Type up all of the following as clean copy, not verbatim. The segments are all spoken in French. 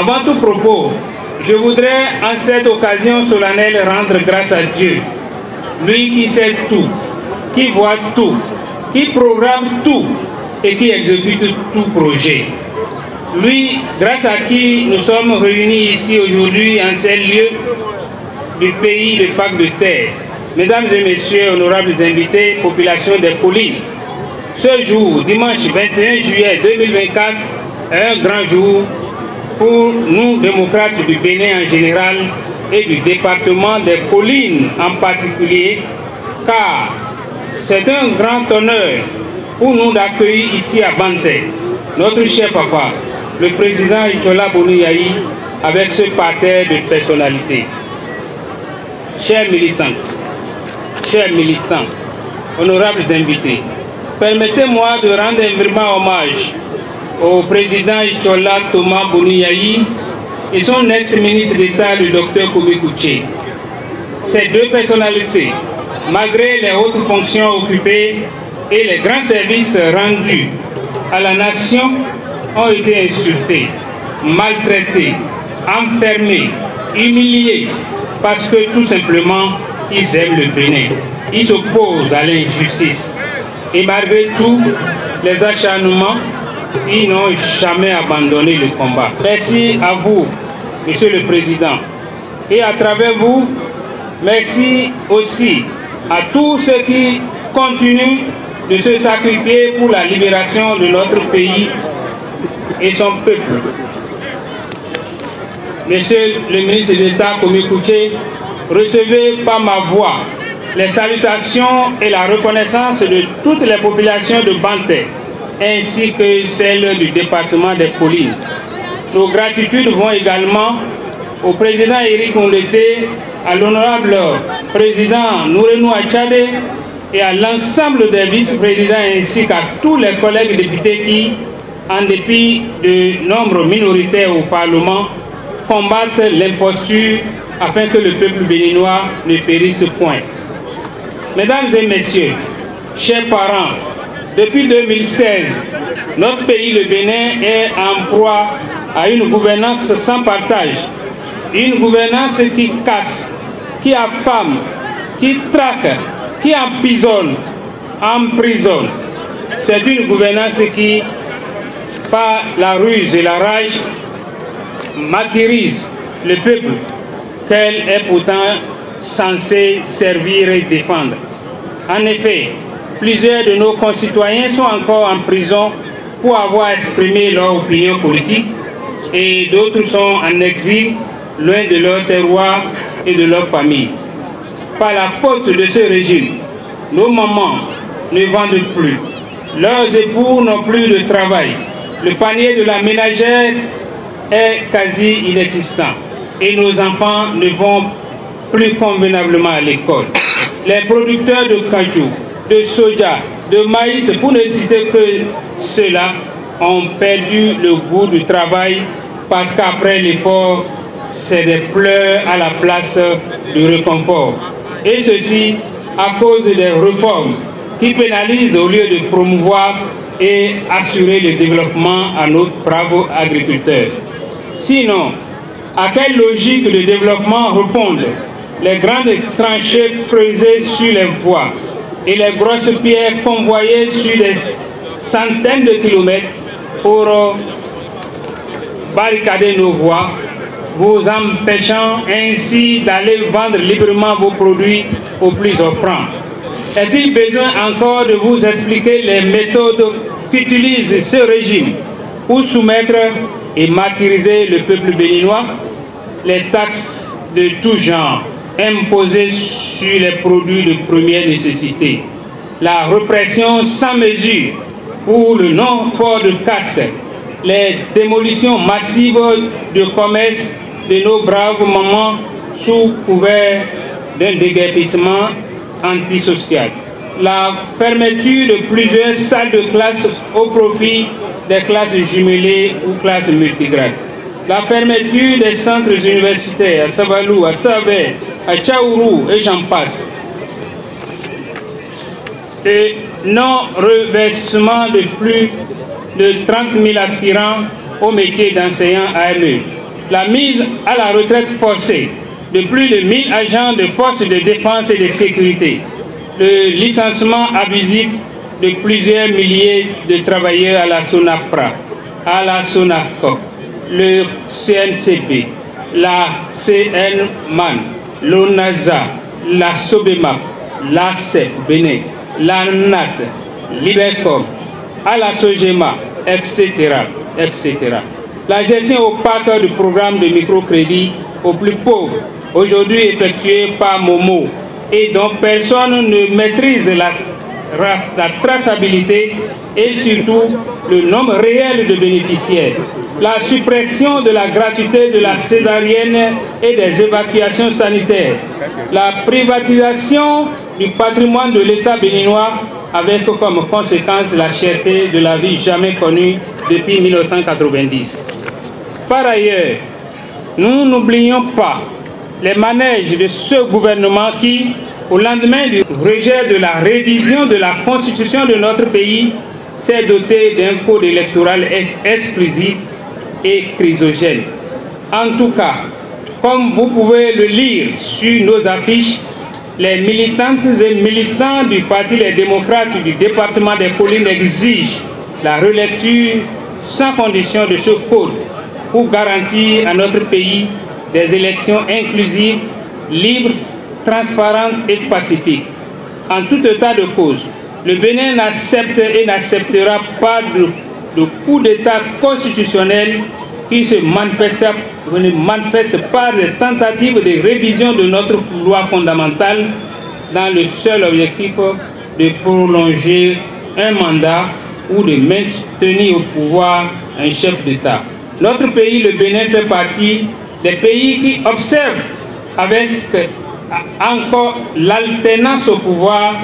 Avant tout propos, je voudrais en cette occasion solennelle rendre grâce à Dieu, lui qui sait tout, qui voit tout, qui programme tout et qui exécute tout projet. Lui, grâce à qui nous sommes réunis ici aujourd'hui en ces lieux du pays de Pâques de Terre. Mesdames et messieurs, honorables invités, population des collines, ce jour, dimanche 21 juillet 2024, est un grand jour pour nous, démocrates du Bénin en général et du département des collines en particulier, car c'est un grand honneur pour nous d'accueillir ici à Banté notre cher papa, le président Ichola Boni-Yayi, avec ce parterre de personnalités. Chers militantes, chers militants, honorables invités, permettez-moi de rendre un vraiment hommage au président Ichola Thomas Boni-Yayi et son ex-ministre d'État, le docteur Kobi Kouché. Ces deux personnalités, malgré les hautes fonctions occupées et les grands services rendus à la nation, ont été insultés, maltraités, enfermés, humiliés, parce que tout simplement, ils aiment le Bénin. Ils s'opposent à l'injustice. Et malgré tout, les acharnements, ils n'ont jamais abandonné le combat. Merci à vous, Monsieur le Président. Et à travers vous, merci aussi à tous ceux qui continuent de se sacrifier pour la libération de notre pays et son peuple. Monsieur le ministre d'État Kobi Kouché, recevez par ma voix les salutations et la reconnaissance de toutes les populations de Banté, ainsi que celles du département des collines. Nos gratitudes vont également au président Éric Ondete, à l'honorable président Nourenou Achade et à l'ensemble des vice-présidents ainsi qu'à tous les collègues députés qui, en dépit de nombre minoritaire au Parlement, combattent l'imposture afin que le peuple béninois ne périsse point. Mesdames et messieurs, chers parents, depuis 2016, notre pays, le Bénin, est en proie à une gouvernance sans partage, une gouvernance qui casse, qui affame, qui traque, qui emprisonne, emprisonne. C'est une gouvernance qui, par la ruse et la rage, martyrise le peuple qu'elle est pourtant censée servir et défendre. En effet, plusieurs de nos concitoyens sont encore en prison pour avoir exprimé leur opinion politique et d'autres sont en exil, loin de leur terroir et de leur famille. Par la faute de ce régime, nos mamans ne vendent plus, leurs époux n'ont plus de travail, le panier de la ménagère est quasi inexistant et nos enfants ne vont plus convenablement à l'école. Les producteurs de cajou, de soja, de maïs, pour ne citer que ceux-là, ont perdu le goût du travail parce qu'après l'effort, c'est des pleurs à la place du réconfort. Et ceci à cause des réformes qui pénalisent au lieu de promouvoir et assurer le développement à nos bravos agriculteurs. Sinon, à quelle logique de développement répondent les grandes tranchées creusées sur les voies et les grosses pierres convoyées sur des centaines de kilomètres pour barricader nos voies, vous empêchant ainsi d'aller vendre librement vos produits aux plus offrants? Est-il besoin encore de vous expliquer les méthodes qu'utilise ce régime pour soumettre et martyriser le peuple béninois? Les taxes de tout genre imposées sur les produits de première nécessité, la répression sans mesure pour le non-port de casque, les démolitions massives de commerce de nos braves mamans sous couvert d'un déguerpissement antisocial, la fermeture de plusieurs salles de classe au profit des classes jumelées ou classes multigrades, la fermeture des centres universitaires à Savalou, à Savé, à Tchaourou et j'en passe, et non-reversement de plus de 30 000 aspirants au métier d'enseignant AME, la mise à la retraite forcée de plus de 1000 agents de forces de défense et de sécurité, le licenciement abusif de plusieurs milliers de travailleurs à la SONAPRA, à la SONACOP, le CNCP, la CNMAN, l'ONASA, la SOBEMAP, la CEP Bénin, la NAT, l'IBECOM, à la SOGEMA, etc., etc. La gestion opaque du programme de microcrédit aux plus pauvres, aujourd'hui effectuée par Momo, et dont personne ne maîtrise la traçabilité et surtout le nombre réel de bénéficiaires. La suppression de la gratuité de la césarienne et des évacuations sanitaires. La privatisation du patrimoine de l'État béninois avec comme conséquence la cherté de la vie jamais connue depuis 1990. Par ailleurs, nous n'oublions pas les manèges de ce gouvernement qui, au lendemain du rejet de la révision de la constitution de notre pays, s'est doté d'un code électoral exclusif et chrysogène. En tout cas, comme vous pouvez le lire sur nos affiches, les militantes et militants du Parti Les Démocrates du département des Collines exigent la relecture sans condition de ce code pour garantir à notre pays des élections inclusives, libres, transparentes et pacifiques. En tout état de cause, le Bénin n'accepte et n'acceptera pas de coup d'État constitutionnel qui se manifeste par des tentatives de révision de notre loi fondamentale dans le seul objectif de prolonger un mandat ou de maintenir au pouvoir un chef d'État. Notre pays, le Bénin, fait partie des pays qui observent avec encore l'alternance au pouvoir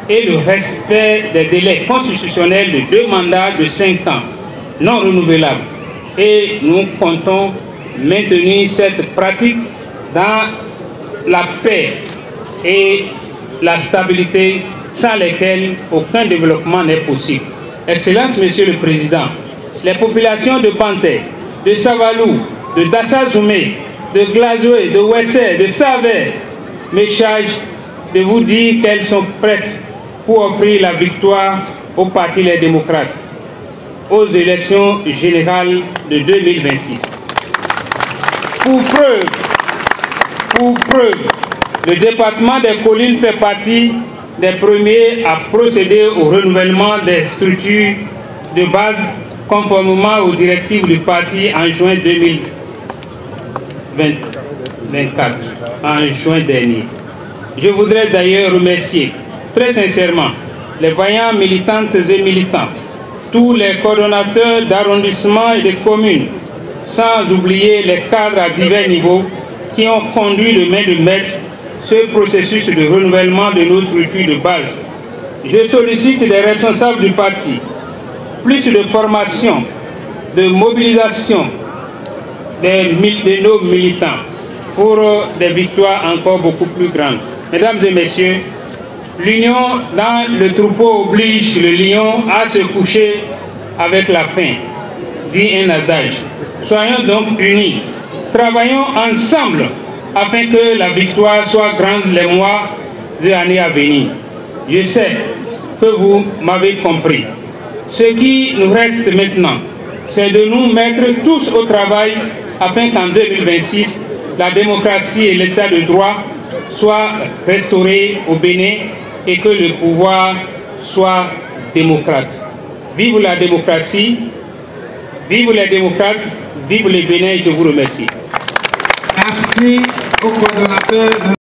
et le respect des délais constitutionnels de 2 mandats de 5 ans, non renouvelables. Et nous comptons maintenir cette pratique dans la paix et la stabilité sans lesquelles aucun développement n'est possible. Excellence, Monsieur le Président, les populations de Panté, de Savalou, de Dassazoumé, de Glazoué, de Ouessé, de Savé me chargent de vous dire qu'elles sont prêtes pour offrir la victoire au Parti Les Démocrates aux élections générales de 2026. Pour preuve, le département des Collines fait partie des premiers à procéder au renouvellement des structures de base conformément aux directives du parti en juin 2024, en juin dernier. Je voudrais d'ailleurs remercier très sincèrement les vaillants militantes et militants, tous les coordonnateurs d'arrondissement et de communes, sans oublier les cadres à divers niveaux qui ont conduit de main de maître ce processus de renouvellement de nos structures de base. Je sollicite des responsables du parti plus de formation, de mobilisation de nos militants pour des victoires encore beaucoup plus grandes. Mesdames et messieurs, l'union dans le troupeau oblige le lion à se coucher avec la faim, dit un adage. Soyons donc unis, travaillons ensemble afin que la victoire soit grande les mois et années à venir. Je sais que vous m'avez compris. Ce qui nous reste maintenant, c'est de nous mettre tous au travail afin qu'en 2026, la démocratie et l'état de droit soient restaurés au Bénin et que le pouvoir soit démocrate. Vive la démocratie, vive les démocrates, vive le Bénin, je vous remercie. Merci au coordonnateur.